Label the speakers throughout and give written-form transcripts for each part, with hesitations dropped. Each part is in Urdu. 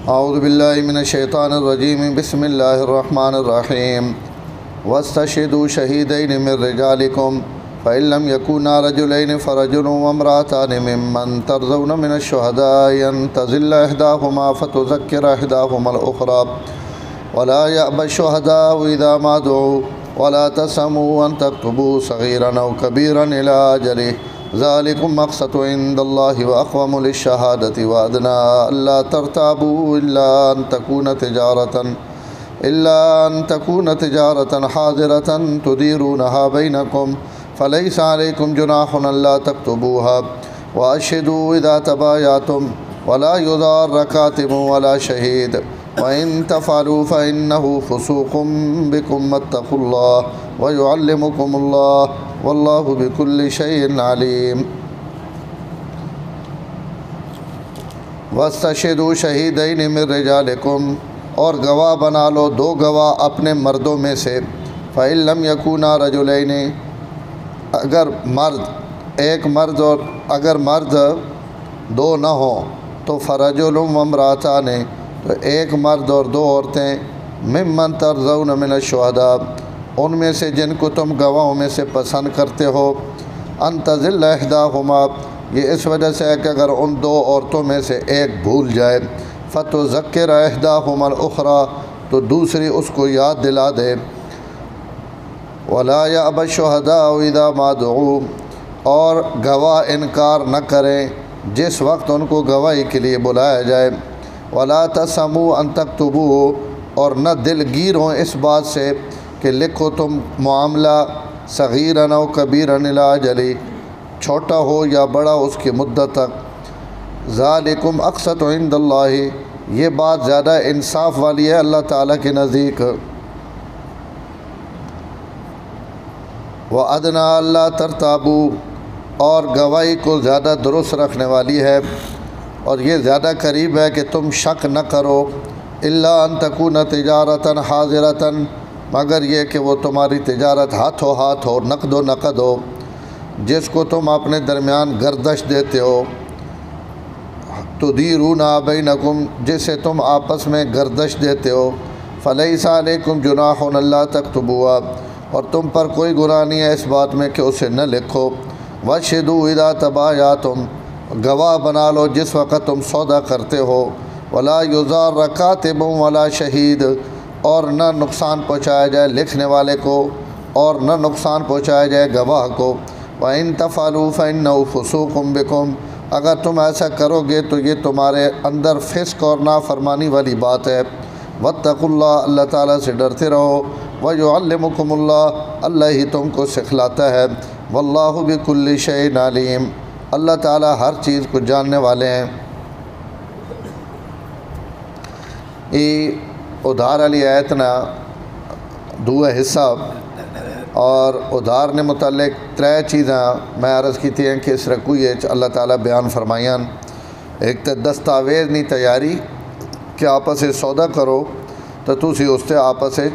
Speaker 1: اعوذ باللہ من الشیطان الرجیم بسم اللہ الرحمن الرحیم واستشہدوا شہیدین من رجالکم فإن لم يكونا رجلين فرجل وامرأتان ممن ترضون من الشهداء أن تضل إحداهما فتذكر إحداهما الأخرى ولا يأبى الشهداء إذا ما دعوا ولا تسأموا أن تكتبوا صغيرا أو كبيرا إلى أجله ذلكم أقسط عند الله وأقوم للشهادة وأدنى ألا ترتابوا إلا أن تكون تجارة حاضرة تديرونها بينكم فليس عليكم جناح ألا تكتبوها وأشهدوا إذا تبايعتم ولا يضار كاتب ولا شهيد وإن تفعلوا فإنه فسوق بكم واتقوا الله ويعلمكم الله والله بكل شيء عليم واستشهدوا شهيدين من رجالكم اور گواہ بنا لو دو گواہ اپنے مردوں میں سے فإن لم يكونا رجلين اگر مرد ایک مرد اور اگر مرد دو نہ ہوں تو فرجل وامرأتان تو ایک مرد اور دو عورتیں ممن ترضون من الشہداء ان میں سے جن کو تم گواہوں میں سے پسند کرتے ہو ان تضل احداہما یہ اس وجہ سے ہے کہ اگر ان دو عورتوں میں سے ایک بھول جائے فتذکر احداہما الاخری تو دوسری اس کو یاد دلا دے ولا یأبی الشہداء اذا ما دعوا اور گواہ انکار نہ کریں جس وقت ان کو گواہی کے لیے بلایا جائے ولا تسأموا ان تکتبوہ اور نہ دلگیر ہوں اس بات سے کہ لکھو تم معاملہ صغیرا او کبیرا الی اجلہ چھوٹا ہو یا بڑا اس کی مدت تک ذالکم اقسط عند اللہ یہ بات زیادہ انصاف والی ہے اللہ تعالیٰ کے نزدیک وَأَدْنَىٰ أَلَّا تَرْتَابُوا اور گواہی کو زیادہ درست رکھنے والی ہے اور یہ زیادہ قریب ہے کہ تم شک نہ کرو إِلَّا أَن تَكُونَ تِجَارَةً حَاضِرَةً مگر یہ کہ وہ تمہاری تجارت ہاتھوں ہاتھ ہو نقد و نقد ہو جس کو تم اپنے درمیان گردش دیتے ہو تُدِيرُونَ بَيْنَكُمْ جسے تم آپس میں گردش دیتے ہو فَلَيْسَ عَلَيْكُمْ جُنَاحٌ أَلَّا تَكْتُبُوهَا اور تم پر کوئی گناہ نہیں ہے اس بات میں کہ اسے نہ لکھو وَاشْهِدُوا إِذَا تَبَايَعْتُمْ گواہ بنا لو جس وقت تم سودا کرتے ہو وَلَا يُضَارَّ كَاتِبٌ وَلَا شَهِيدٌ اور نہ نقصان پہنچایا جائے لکھنے والے کو اور نہ نقصان پہنچایا جائے گواہ کو وَإِن تَفْعَلُوا فَإِنَّهُ فُسُوقٌ بِكُمْ اگر تم ایسا کرو گے تو یہ تمہارے اندر فسق اور نافرمانی والی بات ہے واتقوا اللہ اللہ تعالیٰ سے ڈرتے رہو وَيُعَلِّمُكُمُ اللَّهُ اللہ ہی تم کو سکھلاتا ہے واللہ بِكُلِّ شَيْءٍ عَلِيمٌ اللہ تعالیٰ ہر چیز کو جاننے والے ہیں یہ ادھار علی آیتنا دوہ حصہ اور ادھار نے متعلق ترے چیزاں میں عرض کی تھی ہیں کہ اس رکوع اللہ تعالیٰ بیان فرمائیاں ایک تو دستاویز نہیں تیاری کہ آپس سے سودا کرو تو تسی اس سے آپس سے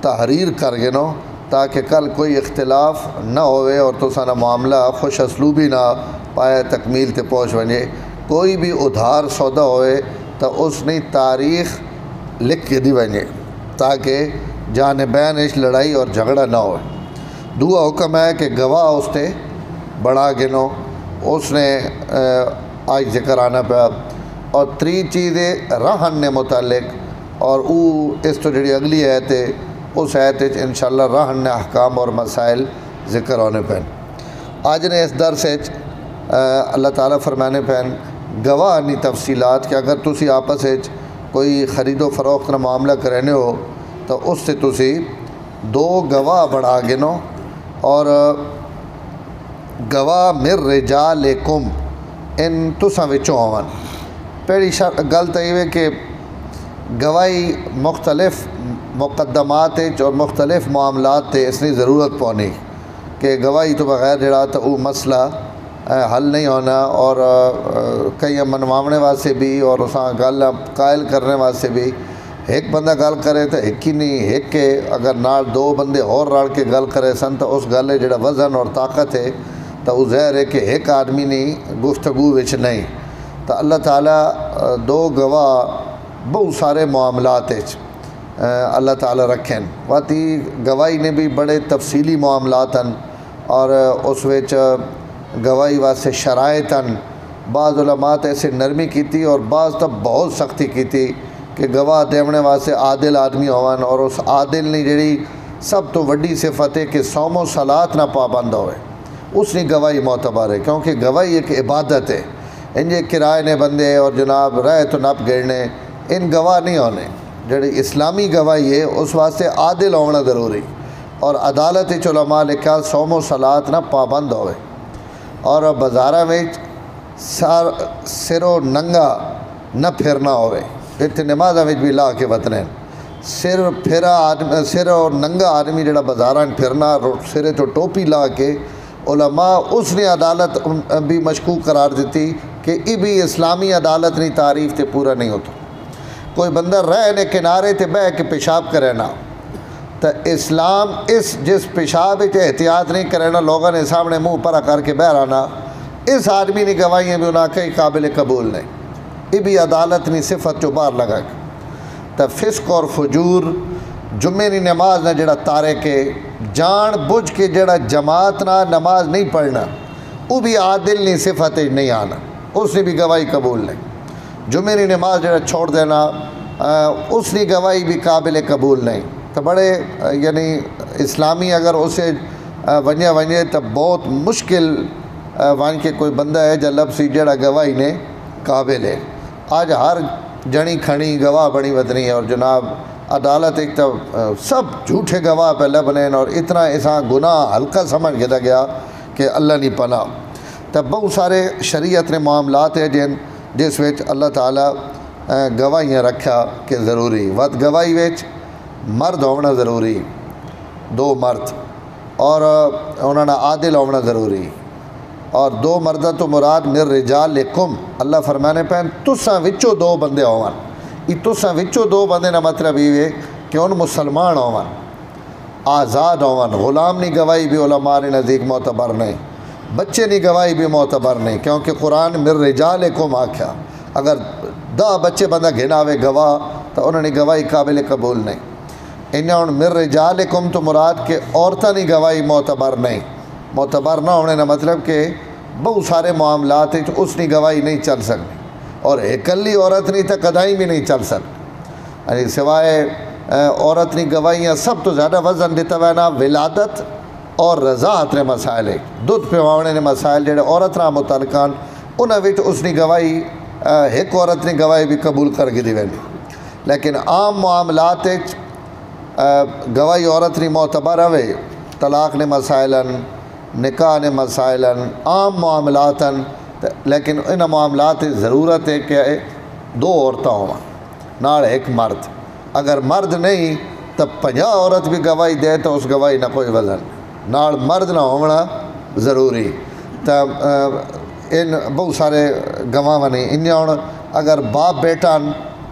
Speaker 1: تحریر کر گنو تاکہ کل کوئی اختلاف نہ ہوئے اور تو سارا معاملہ خوش اسلوبی نہ پائے تکمیل تے پہنچ ونجے کوئی بھی ادھار سودا ہوئے تو اس نے تاریخ لکھ کے دی ونجے تاکہ جانبین اس لڑائی اور جھگڑا نہ ہو دوسرا حکم ہے کہ گواہ اس سے بڑھا گنو اس نے آج ذکر آنا پیا اور تری چیزیں رہن نے متعلق اور اس تو جڑی اگلی آیت ہے اس آیت انشاءاللہ رہن نے احکام اور مسائل ذکر ہونے پہن آج نے اس درس اللہ تعالیٰ فرمانے پہن گواہ نہیں تفصیلات کہ اگر تسی آپس کوئی خرید و فروخت نہ معاملہ کرنے ہو تو اس سے تسی دو گواہ بڑھا گنو اور گواہ من رجالکم ان تساں وچوں ہون پہلی گل تو یہ ہے کہ گواہی مختلف مقدمات اور مختلف معاملات تے اس نے ضرورت پونی کہ گواہی تو بغیر جڑا تو وہ مسئلہ حل نہیں ہونا اور کئی منواونے واسطے بھی اور اساں گل قائل کرنے واسطے بھی ایک بندہ گل کرے تو ایک ہی نہیں ایک کے اگر نال دو بندے اور رل کے گل کرے سن تو اس گل جڑا وزن اور طاقت ہے تو وہ ظاہر ہے کہ ایک آدمی نہیں گفتگو وچ نہیں تو اللہ تعالیٰ دو گواہ بہت سارے معاملات اللہ تعالیٰ رکھیں واتی گواہی نے بھی بڑے تفصیلی معاملات ہیں اور اس وچ گواہی واسطے شرائط ہیں. بعض علماء ایسے نرمی کیتی اور بعض تب بہت سختی کیتی کہ گواہ دیونے واسطے عادل آدمی ہوان اور اس عادل نے جڑی سب تو وڈی صفت ہے کہ صوم و صلات نہ پابند ہوئے اس نے گواہی معتبر ہے کیونکہ گواہی ایک عبادت ہے. ان یہ کرائے نے بندے اور جناب رہ تو نپ گھڑنے ان گواہ نہیں ہونے. جڑی اسلامی گواہی ہے اس واسطے عادل ہونا ضروری اور عدالت علماء لکھا صوم و صلات نہ پابند ہوئے اور بازاراں وچ سر و ننگا نہ پھرنا ہوئے. اتنے نمازاں وچ بھی لا کے وطنے سر و ننگا آدمی جڑا بازاراں پھرنا سرے تو ٹوپی لا کے علماء اس نے عدالت بھی مشکوک قرار دیتی کہ یہ بھی اسلامی عدالت نہیں تعریف تے پورا نہیں ہوتا. کوئی بندہ رہ نے کنارے تے بہ کے پیشاب کرے نا تو اسلام جس پیشاب احتیاط نہیں کرے نا لوگوں نے سامنے منہ پرا کر کے بہ رانا اس آدمی نے گواہیاں بھی انہاں کئی قابل قبول نہیں. یہ بھی عدالت نہیں صفت جو باہر لگا کے تو فسق اور فجور جمعے کی نماز نہ جڑا تارے کے جان بوجھ کے جڑا جماعت نہ نماز نہیں پڑھنا وہ بھی عادل نہیں صفت نہیں آنا اس نے بھی گواہی قبول نہیں. جمعے کی نماز جڑا چھوڑ دینا اس نے گواہی بھی قابل قبول نہیں. تو بڑے یعنی اسلامی اگر اسے ونجے تو بہت مشکل وان کے کوئی بندہ ہے جو لفظی جڑا گواہی نے قابل ہے. آج ہر جنی کھنی گواہ بنی ودنی ہے اور جناب عدالت ایک تو سب جھوٹے گواہ پہلے بنے اور اتنا ایسا گناہ ہلکا سمجھ گیا گیا کہ اللہ نہیں پناہ. تب بہت سارے شریعت نے معاملات ہیں جس وچ اللہ تعالیٰ گواہیاں رکھا کہ ضروری وقت گواہی وچ مرد ہونا ضروری 2 مرد اور انہوں نے عادل ہونا ضروری اور 2 مردہ تو مراد من رجالکم اللہ فرمانے پہ تساں وچوں 2 بندے ہوان. یہ تساں وچوں 2 بندے نہ مطلب یہ کہ ان مسلمان ہوان آزاد ہوان. غلام نہیں گواہی بھی علماء نے نزدیک معتبر نہیں. بچے نہیں گواہی بھی معتبر نہیں کیونکہ قرآن من رجالکم آکھا. اگر 10 بچے بندہ گھناوے گواہ تو انہوں نے گواہی قابل قبول نہیں. انہوں نے من رجالکم تو مراد کہ عورتیں نہیں گواہی معتبر نہیں. معتبر نہ ہونے کا مطلب کہ بہت سارے معاملات ہیں اس کی گواہی نہیں چل سکتی اور اکلی عورت نہیں تو کدائی بھی نہیں چل سکتی. یعنی سوائے عورت کی گواہیاں سب تو زیادہ وزن دیتا ہوا نا ولادت اور رضاعت نے مسائل ہے. دودھ پوانے نے مسائل جڑے عورت نہ متعلقان انہوں اس کی گواہی ایک عورت نے گواہی بھی قبول کر کے دی وینی. لیکن عام معاملات گواہی عورت نہیں معتبر ہوئے. طلاق نے مسائل نکاح نے مسائل عام معاملات لیکن ان معاملات ضرورت ہے کہ 2 عورتیں ہوں نال 1 مرد. اگر مرد نہیں تو 50 عورت بھی گواہی دے تو اس گواہی نہ کوئی وزن نال مرد نہ ہونا ضروری. تو ان بہت سارے گواہ نہیں. ان اگر باپ بیٹا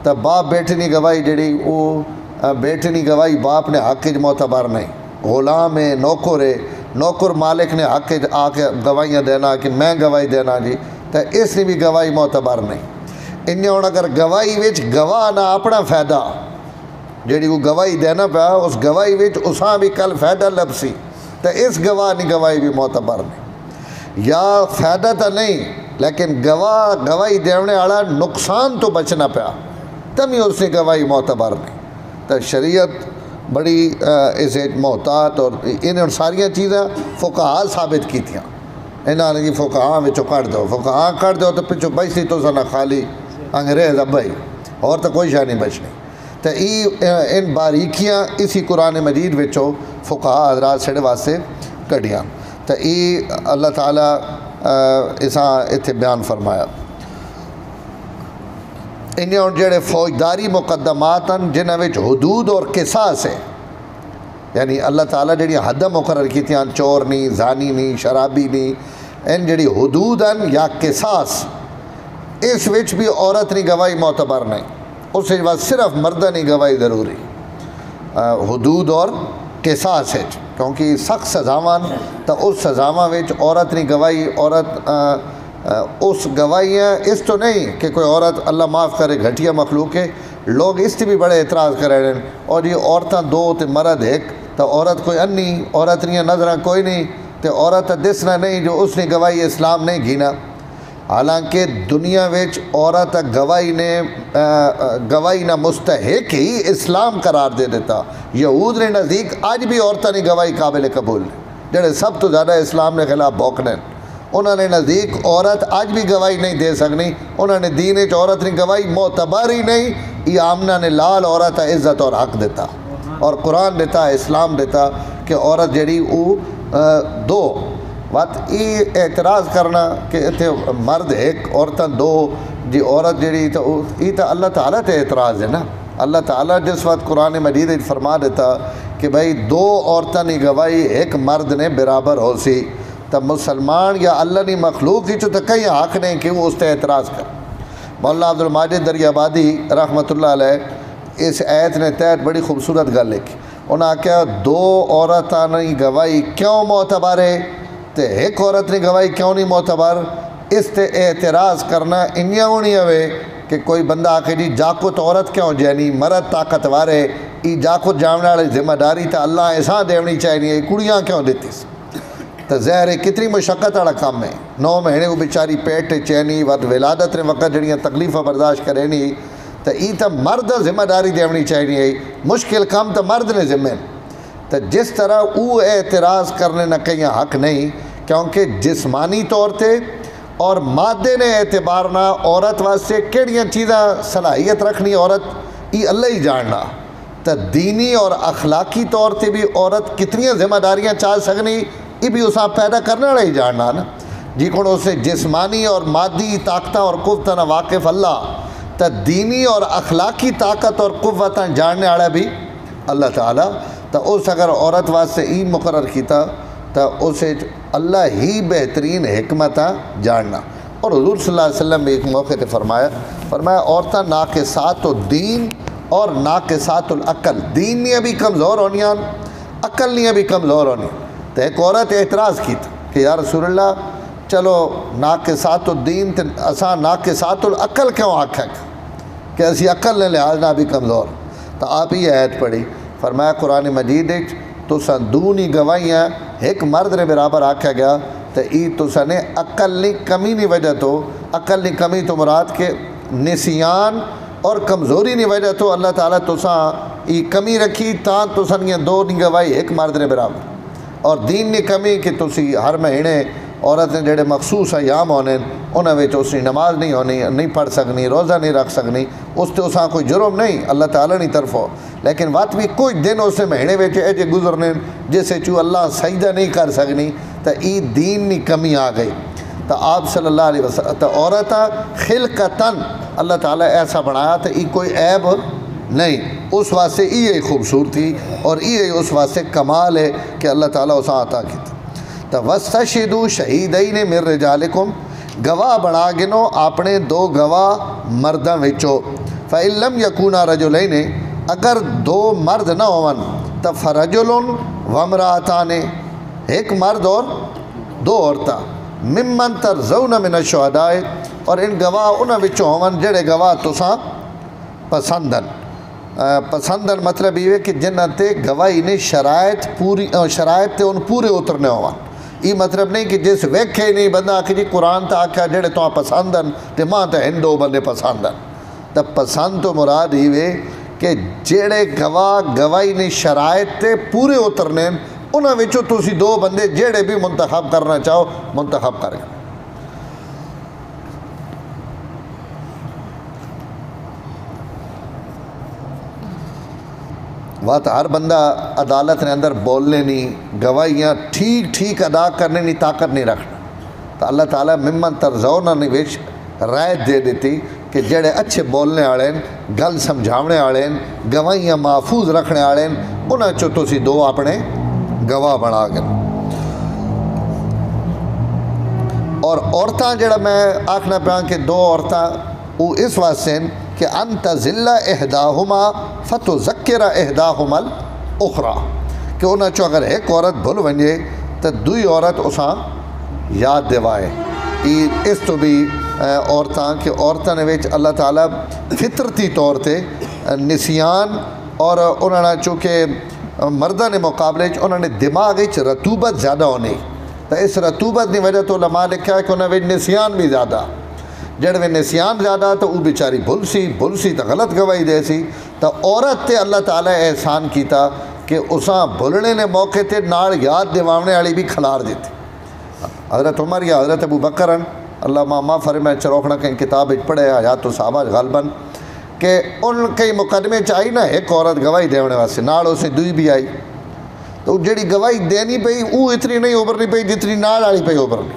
Speaker 1: تو باپ بیٹے کی گواہی جڑی وہ بیٹے کی گواہی باپ نے حق معتبر نہیں. غلام ہے نوکر ہے نوکر مالک نے حق آ کے گواہیاں دینا کہ میں گواہی دینا جی تو اس نے بھی گواہی معتبر نہیں. ان اگر گواہی وچ گواہ نہ اپنا فائدہ جیڑی وہ گواہی دینا پیا اس گواہی وچ اساں بھی کل فائدہ لبسی تو اس گواہ کی گواہی بھی معتبر نہیں. یا فائدہ تو نہیں لیکن گواہی دینے والا نقصان تو بچنا پیا تبھی اس کی گواہی معتبر نہیں. تو شریعت بڑی اسے محتاط اور ان ساریا چیزاں فقہاء ثابت کی تھیں. انہوں نے فقہاء وچوں کٹ دو فقہاء کٹ دو تو پچھو بچتی تو سنا خالی انگریز ابائی اور تو کوئی شاہ نہیں بچنی. تو ان باریکیاں اسی قرآن مجید وچوں فقہاء حضرات سڑے واسطے کٹیاں. تو یہ اللہ تعالیٰ اساں اتنے بیان فرمایا. انہیں جڑے فوجداری مقدمات ہیں جنہوں میں حدود اور قصاص ہے یعنی اللہ تعالیٰ جڑی حد مقرر کی تھیں چور نہیں زانی نہیں شرابی نہیں ان جڑی حدود ہیں یا قصاص اس وچ بھی عورت کی گواہی معتبر نہیں. اس بعد صرف مردہ کی گواہی ضروری حدود اور قصاص ہے کیونکہ سخت سزاواں تو اس سزاواں وچ عورت کی گواہی عورت اس گواہیاں اس تو نہیں کہ کوئی عورت اللہ معاف کرے گھٹیا مخلوق ہے لوگ اس تے بھی بڑے اعتراض کر رہے ہیں، اور یہ عورتاں دو تے مرد ایک، تو عورت کوئی انی عورت نہیں نظراں کوئی نہیں، تے عورت دسنا نہیں جو اس نے گواہی اسلام نہیں گھینا۔ حالانکہ دنیا وچ عورت گواہی نہ مستحق ہی اسلام قرار دے دیتا۔ یہود نے نزدیک آج بھی عورتیں نہیں گواہی قابل قبول جڑے سب تو زیادہ اسلام نے خلاف بوکنے، انہوں نے نزدیک عورت آج بھی گواہی نہیں دے سکنی، انہوں نے دین وچ عورت نے گواہی معتبر ہی نہیں۔ یہ آمنہ نے لال عورت عزت اور حق دیتا، اور قرآن دیتا، اسلام دیتا کہ عورت جڑی وہ دو بات یہ اعتراض کرنا کہ اتنے مرد ایک عورتیں دو، جی عورت جڑی تو یہ تو اللہ تعالیٰ تے اعتراض ہے نا۔ اللہ تعالیٰ جس وقت قرآن مجید فرما دیتا کہ بھائی دو عورتیں نہیں گواہی ایک مرد نے برابر ہو سی، تب مسلمان یا اللہ نے مخلوق کی تو کئی حق نہیں کہ وہ اس تے اعتراض کر۔ مولانا عبد الماجد دریابادی رحمۃ اللہ علیہ اس آیت نے تحت بڑی خوبصورت گل لکھی، انہاں کہا دو عورتاں نہیں گواہی کیوں معتبر ہے تے ایک عورت نے گواہی کیوں نہیں معتبر؟ اس تے اعتراض کرنا انیا ہونی ہوئے کہ کوئی بندہ آکے جی جاکت عورت کیوں جینی، مرد طاقتور ہے، ای جاکت جامنے والے ذمہ داری تا اللہ ایسا دیونی چاہیے، کڑیاں کیوں دیتی سی؟ تو ظاہر ہے کتنی مشقت والا کام ہے، 9 مہینے وہ بیچاری پیٹ چینی ود ولادت نے وقت جڑیاں تکلیفیں برداشت کرے نہیں، تو ای تا مرد ذمہ داری دیونی چاہیے، مشکل کام تو مرد نے ذمہ۔ تو جس طرح وہ اعتراض کرنے نہ کہیں حق نہیں، کیونکہ جسمانی طور تے اور مادے نے اعتبار نہ عورت واسطے کیڑیاں چیزاں صلاحیت رکھنی عورت یہ اللہ ہی جاننا، تو دینی اور اخلاقی طور تے بھی عورت کتنی ذمہ داریاں چاہ سکنی یہ بھی اساں پیدا کرنے والا ہی جاننا نا، جی کون اسے جسمانی اور مادی طاقتیں اور قوتاں واقف اللہ، تو دینی اور اخلاقی طاقت اور قوتاں جاننے والا بھی اللہ تعالیٰ، تو اس اگر عورت واسطے ای مقرر کیتا تو اسے اللہ ہی بہترین حکمت جاننا۔ اور حضور صلی اللہ علیہ وسلم نے ایک موقع تے فرمایا عورتاں ناقصات الدین اور ناقصات العقل، دین نہیں ابھی کمزور ہونیاں، عقل نہیں ابھی کمزور ہونی۔ تو ایک عورت اعتراض کی تھا کہ یا رسول اللہ چلو ناقصات الدین تے اساں ناقصات العقل کیوں آکھیں کہ اسی عقل نے لحاظ نہ بھی کمزور؟ تو آپ ہی آیت پڑھی، فرمایا قرآن مجید تو دونی گواہیاں ایک مرد نے برابر آکھا گیا، تو ای تو نے عقل نہیں کمی نہیں وجہ تو، عقل نہیں کمی تو مراد کے نسیان اور کمزوری نہیں وجہ تو اللہ تعالیٰ تو ای کمی رکھی تا تو یہ دو نہیں گواہی ایک مرد نے برابر، اور دین نہیں کمی کہ تسی ہر مہینے عورت نے جڑے مخصوص ایام ہونے انہاں وچ اس نے نماز نہیں ہونی، نہیں پڑھ سکنی، روزہ نہیں رکھ سکنی، اس تے اساں کوئی جرم نہیں اللہ تعالیٰ نہیں طرفوں، لیکن وقت بھی کوئی دن اسے مہینے وچ ایجے گزرنے جسے چو اللہ سجدہ نہیں کر سکنی، تو ای دین نہیں کمی آ گئی۔ تو آپ صلی اللہ علیہ وسلم تو عورتاں خلقتاً اللہ تعالیٰ ایسا بنایا تو ای کوئی عیب نہیں، اس واسطے یہ خوبصورتی اور یہ اس واسطے کمال ہے کہ اللہ تعالیٰ اساں عطا کی تھی۔ تو وَاسْتَشْهِدُوا شَهِيدَيْنِ مِن رِجَالِكُمْ، گواہ بنا گنو اپنے دو گواہ مرداں وچوں، فَإِن لَمْ يَكُونَا رَجُلَيْنِ، اگر دو مرد نہ ہون تو فَرَجُلٌ وَامْرَأَتَانِ، ایک مرد اور دو عورتاں، ممن ترضون من الشہداء، اور ان گواہ انہاں وچوں ہون جڑے گواہ تساں پسندن مطلب یہ ہے کہ جنہاں تے گواہی نے شرائط تے ان پورے اترنے ہون، یہ مطلب نہیں کہ جس ویکھے نہیں بندہ آکھے جی قرآن تا آکھا جڑے تو پسندن تے ماں تے ہندو بندے پسندن، تو پسند تو مراد یہ کہ جڑے گواہی نے شرائط تے پورے اترنے انہاں وچوں تسی دو بندے جڑے بھی منتخب کرنا چاہو منتخب کریں۔ وقت ہر بندہ عدالت نے اندر بولنے نہیں، گواہیاں ٹھیک ادا کرنے نہیں طاقت نہیں رکھنا، تو اللہ تعالیٰ ممن ترضون نے وچ رائے دے دیتی کہ جڑے اچھے بولنے والے گل سمجھاونے والے گواہیاں محفوظ رکھنے والے انہاں چو تسی دو اپنے گواہ بنا گئے۔ اور عورتاں جڑا میں آکھنا پیا کہ دو عورتاں وہ اس واسطے کہ انت ذلہ احداہما فتذکر احداہما الاخری، کہ انہاں چو اگر ایک عورت بھول ونجے تو دوئی عورت اساں یاد دیوائے۔ اس تو بھی عورتاں کہ عورتاں نے وچ اللہ تعالیٰ فطرتی طور تے نسیان اور انہوں نے چونکہ مردہ نے مقابلے انہوں نے دماغ رطوبت زیادہ ہونی، تو اس رطوبت کی وجہ تو علماء لکھا ہے کہ انہوں نے نسیان بھی زیادہ، جڑ میں نسیان زیادہ تو وہ بیچاری بھل سی تو غلط گواہی دے سی، تو عورت تے اللہ تعالیٰ احسان کیتا کہ اساں بھلنے نے موقع تے نال یاد دیوانے والی بھی کھلار دیتی۔ حضرت عمر یا حضرت ابو بکر اللہ ماما فرمائے چروکھنا کہیں کتاب پڑھے حیات الصحابہ غالباً کہ ان کئی مقدمے چاہی نا ایک عورت گواہی دینے واسطے نال اسے دوئی بھی آئی، تو جڑی گواہی دینی پئی وہ اتنی نہیں ابھرنی پئی جتنی نال والی پئی ابھرنی۔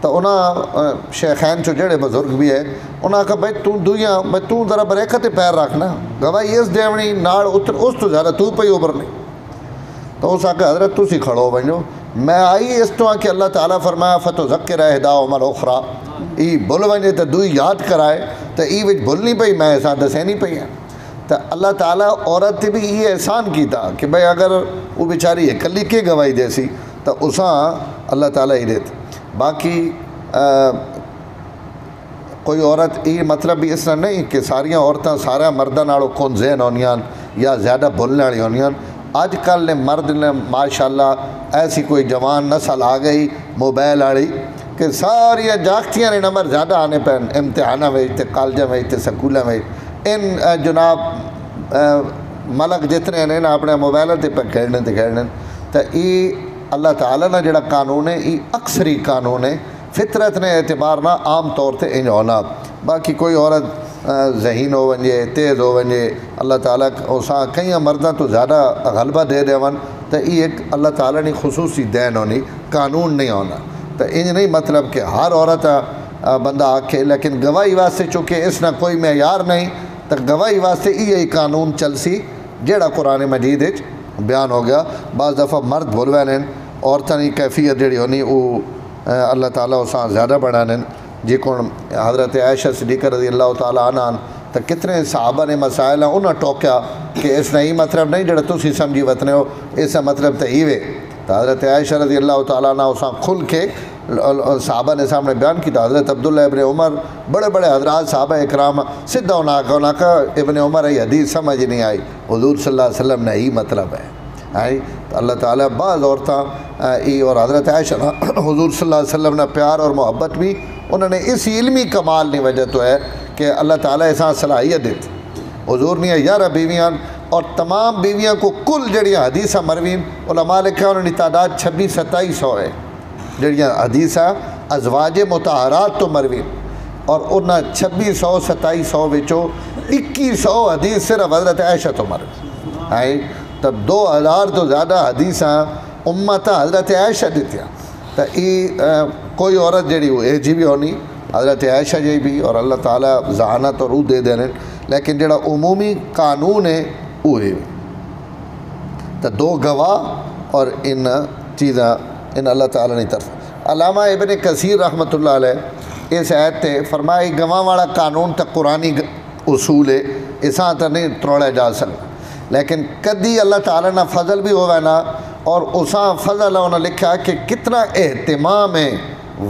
Speaker 1: تو انہاں شیخین چو جڑے بزرگ بھی ہے انہاں کہا بھائی تو دویاں بھائی تو ذرا بریکت پیر رکھنا، گواہی اس دیونی نال اس تو زیادہ تو پئی ابھرنی۔ تو اس آکے حضرت تو سی کھڑو بنجو، میں آئی اس تو کہ اللہ تعالیٰ فرمایا فَتُذَكِّرَ اِحْدَاهُمَا الْأُخْرَى، ای بھول ونجے تو دوئی یاد کرائے تو ای وچ بھول نہیں پئی میں ایسا دسے نہیں پئی ہیں۔ تو اللہ تعالیٰ عورت تے بھی یہ احسان کیتا کہ بھئی اگر وہ بیچاری اکلی کے گواہی دے سی تو اساں اللہ تعالیٰ ہی دیتے۔ باقی کوئی عورت یہ مطلب بھی اس طرح نہیں کہ ساریاں عورتیں سارا مردوں نالوں کون ذہن ہونیاں یا زیادہ بھولنے والی ہونیاں۔ آج کل نے مرد نے ماشاءاللہ ایسی کوئی جوان نسل آ گئی موبائل والی کہ ساریا جاگتیاں نے نمبر زیادہ آنے پہ امتحانہ میں تے کالجہ میں تے سکولہ میں ان جناب ملک جتنے نے اپنے موبائل تے پہ کھیلنے تو یہ اللہ تعالیٰ نے جڑا قانون ہے یہ اکثری قانون ہے، فطرت نے اعتبار نہ عام طور تے انج ہونا۔ باقی کوئی عورت ذہین ہو ونجے تیز ہو ونجے اللہ تعالیٰ اساں کئی مردوں تو زیادہ غلبہ دے دیون تو یہ ایک اللہ تعالیٰ نے خصوصی دین ہونی، قانون نہیں ہونا۔ تو انج نہیں مطلب کہ ہر عورت بندہ آکھے، لیکن گواہی واسطے چونکہ اس نہ کوئی معیار نہیں تو گواہی واسطے یہی قانون چل سی جیڑا قرآن مجید بیان ہو گیا۔ بعض دفعہ مرد بھولویں عورتوں کی کیفیت جڑی ہونی وہ اللہ تعالیٰ اساں زیادہ بڑھانے جی کون حضرت عائشہ صدیقہ رضی اللہ تعالیٰ عنہ تو کتنے صحابہ نے مسائل ہیں انہوں ٹوکیا کہ اس نے یہ مطلب نہیں جڑا تسی سمجھی وطنے ہو اس مطلب تو ہی وے۔ تو حضرت عائشہ رضی اللہ تعالیٰ عنہ اساں کھل کے صحابہ نے سامنے بیان کی تو حضرت عبداللہ ابن عمر بڑے بڑے حضرات صحابہ اکرام سدھا انہاں کا ابن عمر یہ حدیث سمجھ نہیں آئی، حضور صلی اللہ علیہ وسلم نے یہی مطلب ہے۔ تو اللہ تعالیٰ بعض عورتیں اور حضرت عائشہ حضور صلی اللہ علیہ وسلم نے پیار اور محبت بھی انہوں نے اس علمی کمال کی وجہ تو ہے کہ اللہ تعالیٰ ایسا صلاحیت دیتی۔ حضور نے 11 بیویاں اور تمام بیویاں کو کل جڑیاں حدیثہ مروین علماء لکھا انہوں نے تعداد 2600 ہے جڑیاں حدیثہ ازواج مطہرات تو مروین، اور انہاں 2600 وچوں 2100 حدیث صرف حضرت عائشہ تو مروین۔ تب 2000 تو زیادہ حدیثاں امتہ حضرت عائشہ دیتیاں۔ تو یہ کوئی عورت جڑی وہ جی بھی ہونی حضرت عائشہ جی بھی اور اللہ تعالیٰ ذہانت اور روح دے دینے، لیکن جڑا عمومی قانون ہے وہ ہے تو 2 گواہ اور ان چیزاں ان اللہ تعالیٰ نے طرف۔ علامہ ابن کثیر رحمۃ اللہ علیہ اس آیت تے فرمائی گواہ والا قانون تا قرآنی اصول ہے، اساں تا نہیں تروڑا جا سکتا، لیکن کدی اللہ تعالیٰ نے فضل بھی ہوئے نا اور اساں فضل انہوں نے لکھا کہ کتنا اہتمام ہے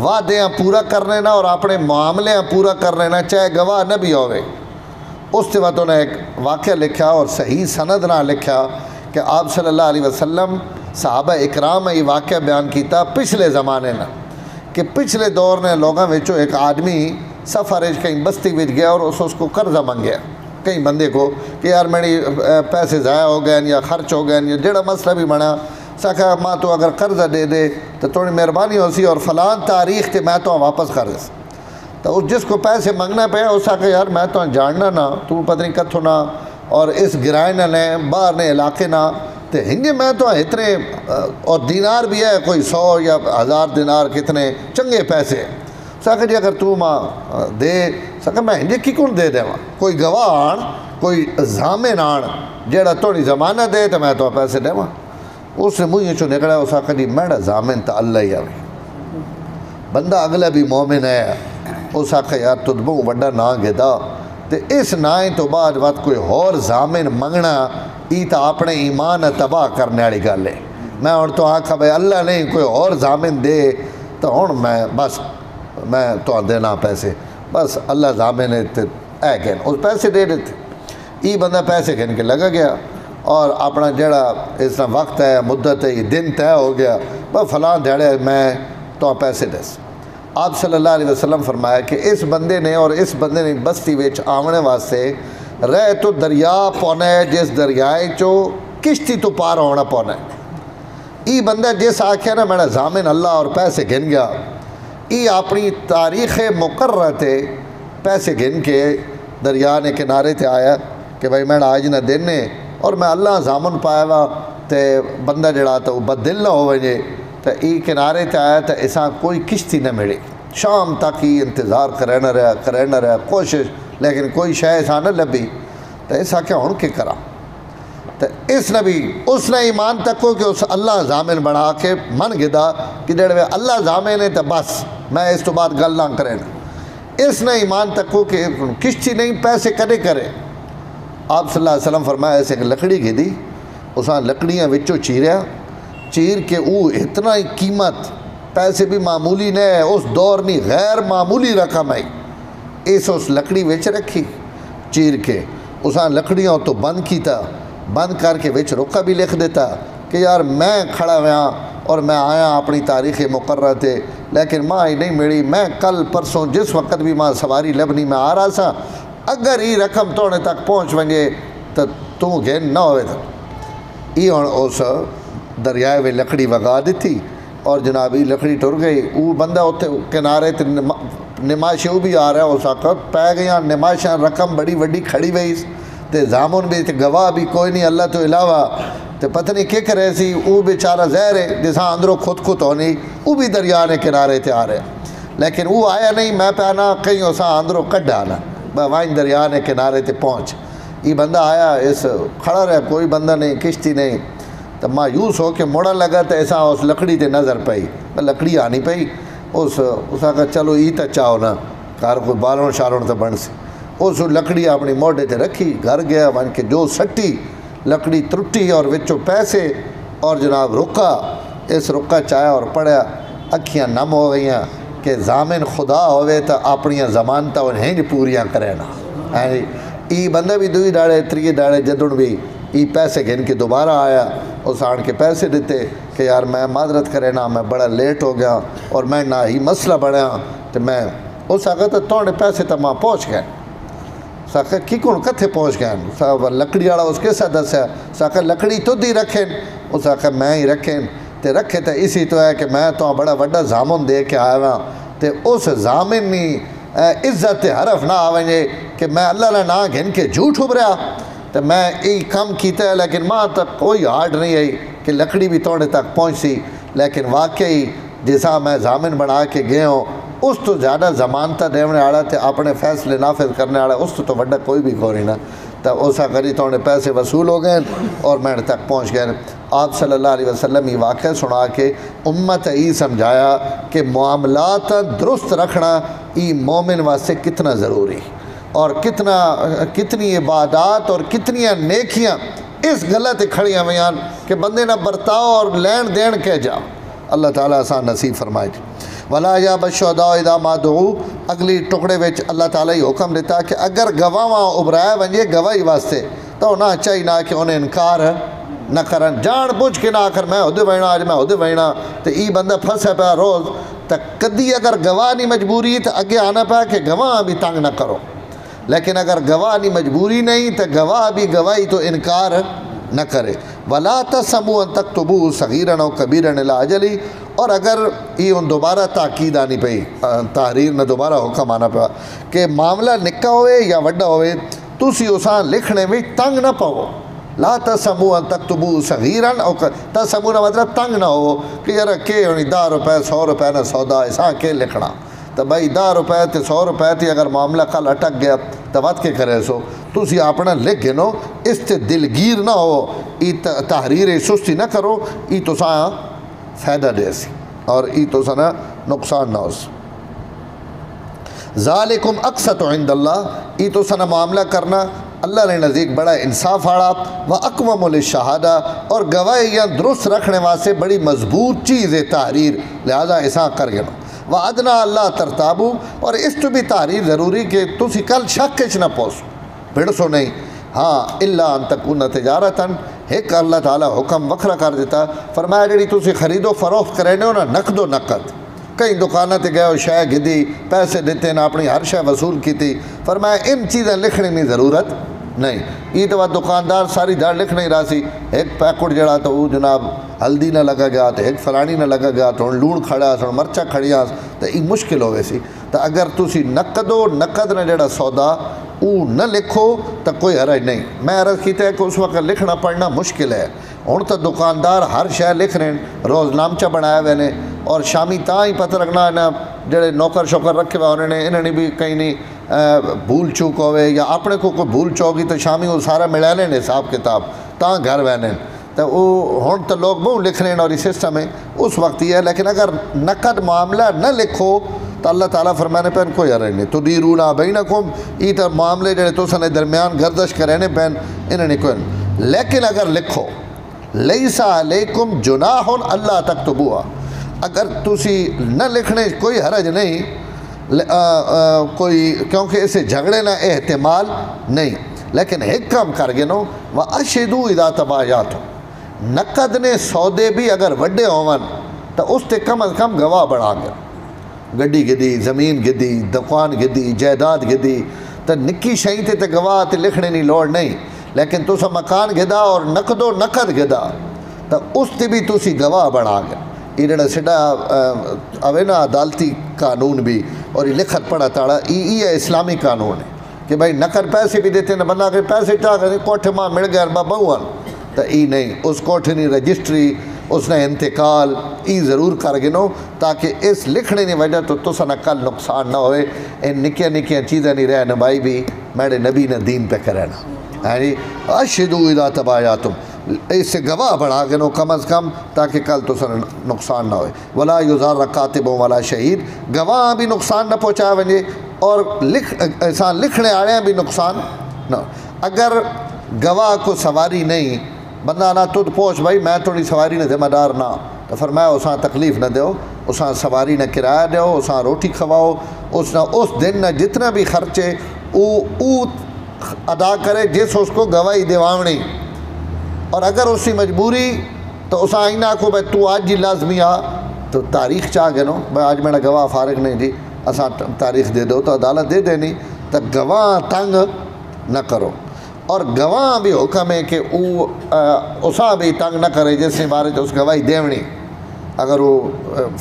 Speaker 1: وعدیاں پورا کرنے نا اور اپنے معاملے پورا کرنے نا چاہے گواہ نہ بھی ہوئے۔ اس کے بعد انہوں نے ایک واقعہ لکھا اور صحیح سند نہ لکھا کہ آپ صلی اللہ علیہ وسلم صحابہ اکرام یہ واقعہ بیان کیتا پچھلے زمانے نا کہ پچھلے دور نے لوگوں وچوں ایک آدمی سفر کہیں بستی وچ گیا اور اس کو قرضہ منگیا کئی بندے کو کہ یار میری پیسے ضائع ہو گئے یا خرچ ہو گئے یا جڑا مسئلہ بھی بنا سکھا ماں تو اگر قرضہ دے دے تو تھوڑی مہربانی ہو سی اور فلان تاریخ تے میں تو واپس کر دے تو اس جس کو پیسے منگنا پیا اس آکھا یار میں تو جاننا نہ تو پتہ نہیں کتھوں نہ اور اس گرائے نہ لیں باہر نے علاقے نہ تو ہنگے میں تو اتنے اور دینار بھی ہے کوئی 100 یا 1000 دینار کتنے چنگے پیسے سکھا جی اگر تو ماں دے سکھا میں ہنگے کی کون دے دے ماں کوئی گواہ آن کوئی ضامن آن جیڑا تھوڑی زمانہ دے تو میں تو پیسے دے ماں اس نے مجھے چو نکڑا اس آکھا جی میڈا ضامن تا اللہ ہی آوے بندہ اگلا بھی مومن ہے اس آکھا یار تُد بہو وڈا نا گدا تو اس نائیں تو بعد وقت کوئی اور ضامن منگنا ای تا اپنے ایمان تباہ کرنے والی گل ہے میں اور تو آکھا بھائی اللہ نہیں کوئی اور ضامن دے تو ہوں میں بس میں تو دینا پیسے بس اللہ ضامن ہے اے کہنا اس پیسے دے دیتے یہ بندہ پیسے گن کے لگا گیا اور اپنا جڑا اس طرح وقت ہے مدت ہے یہ دن طے ہو گیا بس فلاں دیہڑے میں تو پیسے دس۔ آپ صلی اللہ علیہ وسلم فرمایا کہ اس بندے نے اور اس بندے نے بستی وچ آمنے واسطے رہ تو دریا پونا ہے جس دریائے چو کشتی تو پار ہونا پونا ہے۔ یہ بندہ جس آکھیا نا میرا ضامن اللہ اور پیسے گن گیا، یہ اپنی تاریخ مقررہ تے پیسے گن کے دریا نے کنارے تے آیا کہ بھائی میں آج نہ دن نے اور میں اللہ ضامن پایا وا تے بندہ جڑا تو بدل نہ ہو وجے تو یہ کنارے تے آیا تو اساں کوئی کشتی نہ ملی۔ شام تک ہی انتظار کرے نہ رہا کوشش لیکن کوئی شے اساں نہ لبھی تو اس آکھیا ہن کے کرا تو اس نبی اس نے ایمان تکو کہ اس اللہ ضامن بنا کے من گدا کہ جڑے اللہ ضامن ہے تو بس میں اس تو بعد گل نہ کریں۔ اس نے ایمان تکو کہ کشتی نہیں پیسے کدے کرے۔ آپ صلی اللہ علیہ وسلم فرمایا ایسے کہ لکڑی گھی دی اساں لکڑیاں وچوں چیریا چیر کے او اتنا ہی قیمت پیسے بھی معمولی نے اس دور نہیں غیر معمولی رقم آئی اس لکڑی وچ رکھی چیر کے اساں لکڑیاں تو بند کیتا بند کر کے وچ رکا بھی لکھ دیتا کہ یار میں کھڑا ہوا اور میں آیا اپنی تاریخ مقررہ تے لیکن ماں ہی نہیں ملی میں کل پرسوں جس وقت بھی ماں سواری لبنی میں آ رہا سا اگر یہ رقم توڑے تک پہنچ ونجے تو گھن نہ ہوئے تھا۔ یہ اس دریائے میں لکڑی وگا دیتی اور جناب یہ لکڑی ٹر گئی۔ وہ بندہ اتنے کنارے تے نمائشیں وہ بھی آ رہا ہے اس وقت پی گئی نمائشاں رقم بڑی وڈی کھڑی ہوئی تے ضامن بھی تے گواہ بھی کوئی نہیں اللہ تو علاوہ تے پتہ نہیں کیا کرے سی وہ بیچارہ زہر ہے جساں اندروں خود ہونی وہ بھی دریا نے کنارے تے آ رہے لیکن وہ آیا نہیں میں پہنا کہیں اساں اندروں کڈ آنا وائن دریا نے کنارے تے پہنچ۔ یہ بندہ آیا اس کھڑا رہا کوئی بندہ نہیں کشتی نہیں تو مایوس ہو کے مڑا لگا تو ایسا اس لکڑی تے نظر پئی لکڑی آنی پئی اس آخر چلو یہ تو چاہو نا گھر کوئی بالوں شالوں تو بن سی اس لکڑی اپنی موڈے تے رکھی گھر گیا بن کے جو سٹی لکڑی ترٹی اور وچوں پیسے اور جناب رکا اس رکا چایا اور پڑھیا اکھیاں نم ہو گئیاں کہ ضامن خدا ہوئے تو اپنیاں ضمانتاں ہنج پوریاں کرے نا۔ ای بندہ بھی دوئی ڈاڑے تری ڈاڑے جدڑ بھی ای پیسے گھن کے دوبارہ آیا اس آن کے پیسے دیتے کہ یار میں معذرت کرے نا میں بڑا لیٹ ہو گیا اور میں نہ ہی مسئلہ بڑھیا تو میں اس آگا تو توڑے پیسے تو ماں پہنچ گئے ساکھا کی کون کتھے پہنچ گئے لکڑی والا اس کے ساتھ دسیا ساکھا لکڑی تو دی رکھیں اس آگا میں ہی رکھیں تے رکھے تو اسی تو ہے کہ میں تو بڑا وڈا ضامن دے کے آیا ہاں تے اس ضامن نی عزت حرف نہ آویں کہ میں اللہ نہ گھن کے جھوٹ ابھریا تو میں یہ کم کیتا ہے لیکن ماں تک کوئی ہارڈ نہیں آئی کہ لکڑی بھی توڑے تک پہنچی لیکن واقعی جیسا میں ضامن بنا کے گئے ہوں اس تو زیادہ ضمانتہ دینے والا تے اپنے فیصلے نافذ کرنے والا اس تو بڑا کوئی بھی کوئی نہ تو اسا کری توڑے پیسے وصول ہو گئے اور میں تک پہنچ گئے۔ آپ صلی اللہ علیہ وسلم یہ واقعہ سنا کے امت یہ سمجھایا کہ معاملات درست رکھنا یہ مومن واسطے کتنا ضروری اور کتنی عبادات اور کتنی نیکیاں اس غلط کھڑیاں ہوئیں کہ بندے نہ برتاؤ اور لین دین کہہ جا۔ اللہ تعالیٰ آسان نصیب فرمائے۔ ولا یا بشہداء اذا ما دعوا اگلی ٹکڑے وچ اللہ تعالیٰ یہ حکم دیتا کہ اگر گواہ ابرایا ونجے گواہی واسطے تو نہ چاہیے نہ کہ انہیں انکار نہ کرن جان بوجھ کے نہ آخر میں ہدے وینا آج میں ہدے وینا تو یہ بندہ پھنسے پیا روز تو کدی اگر گواہ نہیں مجبوری تو اگے آنا پیا کہ گواہ بھی تنگ نہ کرو لیکن اگر گواہ نہیں مجبوری نہیں تو گواہ بھی گواہی تو انکار نہ کرے۔ ولا تسموا ان تكتبوا صغيرا او كبيرا الى اجل اور اگر یہ دوبارہ تاکید آنی پئی تحریر نہ دوبارہ حکم آنا پیا کہ معاملہ نکا ہوئے یا وڈا ہوئے تسی اساں لکھنے میں تنگ نہ پاؤ۔ لا تسموا ان تكتبوا صغيرا او تسموا مطلب تنگ نہ ہو کہ یار کہ 10 روپے 100 روپے نہ سودا اساں کے لکھنا تو بھائی 10 روپے تے 100 روپے تے اگر معاملہ کل اٹک گیا تو وقت کے کرے سو تسی اپنا لکھ گنو اس تے دلگیر نہ ہو یہ تحریر سستی نہ کرو یہ تو سا فائدہ دے سی اور یہ تو سا نقصان نہ ہو سی۔ ذالکم اقسط عند اللہ یہ تو سا معاملہ کرنا اللہ نے نزدیک بڑا انصاف آڑا و اقوم للشہادہ اور گواہیاں درست رکھنے واسطے بڑی مضبوط چیز ہے تحریر لہذا ایسا کر گنو و ادنا اللہ ترتابو اور اس تو بھی تحریر ضروری کہ تسی کل شک چ نہ پوسو بھڑ سو نہیں ہاں الا ان تکون تجارتاً، ایک اللہ تعالیٰ حکم وکھرا کر دیتا، فرمایا جڑی تسی خرید و فروخت کرنے ہو نا نقد و نقد، کئی دکانوں تے گئے ہو شے گدی پیسے دیتے نا اپنی ہر شے وصول کیتی، فرمایا ان چیزیں لکھنے کی ضرورت نہیں۔ یہ تو دکاندار ساری دھڑ لکھنا ہی رہا سی، ایک پیکٹ جڑا تو وہ جناب ہلدی نہ لگا گیا تو ایک فلانی نہ لگا گیا تو لون کھڑا سن مرچا کھڑیا تو یہ مشکل ہوئے سی۔ تو اگر تسی نقد و نقد نے جڑا سودا وہ نہ لکھو تو کوئی حرج نہیں۔ میں عرض کیتا ہے کہ اس وقت لکھنا پڑھنا مشکل ہے، ہوں تو دکاندار ہر شے لکھ رہے ہیں، روز نامچہ بنایا ہوئے نے، اور شامی تاں ہی پتہ لگنا ہے جڑے نوکر شوکر رکھے ہوئے انہوں نے بھی کہیں نہیں بھول چوک ہوئے یا اپنے کو کوئی بھول چوک گی تو شامی وہ سارا ملا لیں حساب کتاب تاں گھر وہنے تو وہ ہوں تو لوگ بہت لکھ رہے ہیں اور یہ سسٹم ہے اس وقت یہ ہے۔ لیکن اگر نقد معاملہ نہ لکھو تو اللہ تعالیٰ فرمانے پہن کوئی حرج نہیں، تدیرون بینکم، یہ تو معاملے جڑے تو سنے درمیان گردش کرنے پہن انہوں نے کوئی نہیں۔ لیکن اگر لکھو لیس علیکم جناح اللہ تکتبوہا، اگر تسی نہ لکھنے کوئی حرج نہیں، کوئی کیونکہ اسے جھگڑے نہ احتمال نہیں، لیکن ایک کام کر گنو وَأَشْهِدُوا اِذَا تَبَايَعْتُمْ، نقد نے سودے بھی اگر وڈے ہون تو اس تے کم از کم گواہ بڑھا گیا، گڈی گدی زمین گدی دکان گدی جائیداد گدی تو نکی شہی تے گواہ تے لکھنے نہیں لوڑ نہیں، لیکن تسا مکان گدا اور نقد و نقد گدا تو اس تے بھی تسی گواہ بڑھا گیا۔ یہ جڑا سڈا اوے نا عدالتی قانون بھی اور یہ لکھت پڑھا تاڑا یہ اسلامی قانون ہے کہ بھائی نقد پیسے بھی دیتے ہیں، بندہ کہ پیسے چاہ کر کوٹھے ماں مل گیا بہوان تو یہ نہیں، اس کوٹھے نہیں رجسٹری اس نے انتقال یہ ضرور کر گنو تاکہ اس لکھنے کی وجہ تو تسا نہ کل نقصان نہ ہوئے۔ ان نکیاں نکیاں چیزیں نہیں رہے نبائی بھی میرے نبی نے دین پہ کرنا ہے جی۔ اشہدوا اذا تبایعتم، اس سے گواہ بڑھا گنو کم از کم تاکہ کل تو سر نقصان نہ ہوئے۔ ولا یضار کاتب ولا شہید، گواہ بھی نقصان نہ پہنچا ونجے اور انسان لکھنے آڑے بھی نقصان نہ۔ اگر گواہ کو سواری نہیں، بندہ نہ تُد پوچھ بھائی میں تھوڑی سواری نہ ذمہ دار نہ، تو فرمایا اساں تکلیف نہ دیو، اساں سواری نہ کرایہ دیو، اساں روٹی کھواؤ، اس دن نہ جتنا بھی خرچے او ادا کرے جس اس کو گواہی دیواونی، اور اگر اسی مجبوری تو اساں ہی نہ کو بھائی تو آج جی لازمی آ تو تاریخ چاہ گنو بھائی آج میرا گواہ فارغ نہیں جی اساں تاریخ دے دو تو عدالت دے دینی، تو گواہ تنگ نہ کرو۔ اور گواہ بھی حکم ہے کہ وہ اساں بھی تنگ نہ کرے جس نے بارے اس گواہی دیونی، اگر وہ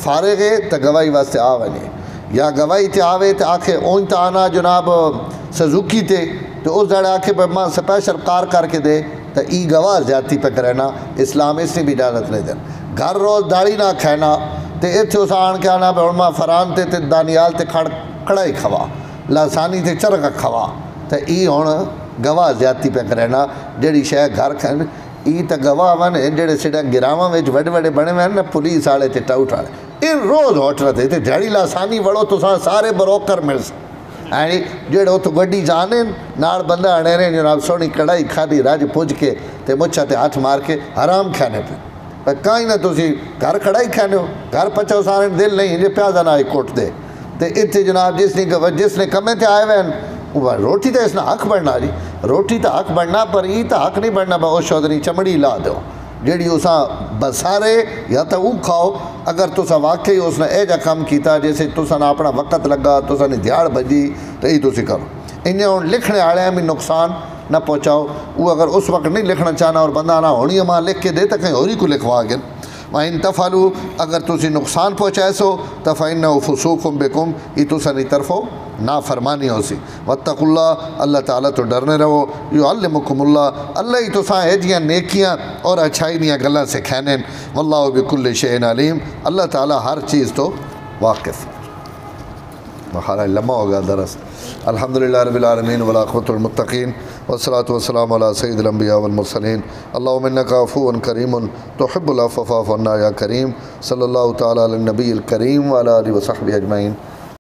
Speaker 1: فارغ ہے تو گواہی واسطے آ ونجے، یا گواہی تے آوے تو آکھے اون تا آنا جناب سزوکی تے تو اس جڑے آکھے بھائی ماں سپیشل کار کر کے دے تو ای گواہ زیادتی پہ کرنا، اسلام اس نے بھی اجازت نہیں دینا۔ گھر روز داڑھی نہ کھینا تو اتنے اس آن کے آنا پہ ماں فران تے دانیال تے کھڑا ہی کھوا لاسانی تے چرگا کھوا تو ای ہوں گواہ زیادتی پہ کرنا، جڑی شے گھر کھین ای تو گواہ ون جڑے سڈا گراواں وڈے وڈے بنے ہوئے نا پولیس والے تے ٹاؤٹ والے ان روز ہوٹل تے جڑی لاسانی وڑو تو سارے بروکر مل سکتے جڑے اتو گڈی جانے نال بندہ اڑے رہے جناب سونی کڑائی کھادی رج پج کے تے مچھا تے ہاتھ مار کے حرام کھانے پہ کہیں نہ تسی گھر کڑائی کھانے ہو گھر پچھو سارے دل نہیں جی پیازا نہ کوٹ دے تے اتنے جناب جس نے کمے تے آئے ہوئے روٹی تو اس نے حق بڑھنا جی، روٹی تو حق بڑھنا پر یہ تو حق نہیں بڑھنا بہو شودنی چمڑی لا دو جیڑی اساں بسارے یا تو وہ کھاؤ۔ اگر تسا واقعی اس نے اے جا کام کیتا جیسے تسا نہ اپنا وقت لگا تسا نے دیاڑ بجی تو یہ تسی کرو، انہیں ہوں لکھنے آڑے بھی نقصان نہ پہنچاؤ۔ وہ اگر اس وقت نہیں لکھنا چاہنا اور بندہ نہ ہونی ماں لکھ کے دے تو کہیں ہوری کو لکھوا گن۔ وَإِن تَفْعَلُوا، اگر تسی نقصان پہنچائے سو تو فَإِنَّهُ فُسُوقٌ بِكُمْ، یہ تسا نہیں طرفو نافرمانی ہو سی۔ وَاتَّقُوا اللَّهَ، اللہ تعالیٰ تو ڈرنے رہو۔ يُعَلِّمُكُمُ اللَّهُ، اللہ ہی تسا ایجیاں نیکیاں اور اچھائی نیاں گلاں سے کھینے۔ وَاللَّهُ بِكُلِّ شَيْءٍ عَلِيمٌ، اللہ تعالیٰ ہر چیز تو واقف۔ بخارا لمحہ ہوگا درس۔ الحمدللہ رب العالمین والعاقبۃ للمتقین والصلاۃ والسلام علی سید الانبیاء والمرسلین۔ اللہم انک عفو کریم تحب العفو فاعف عنا یا کریم۔ صلی اللہ تعالیٰ علی النبی الکریم وعلی آلہ وصحبہ اجمعین۔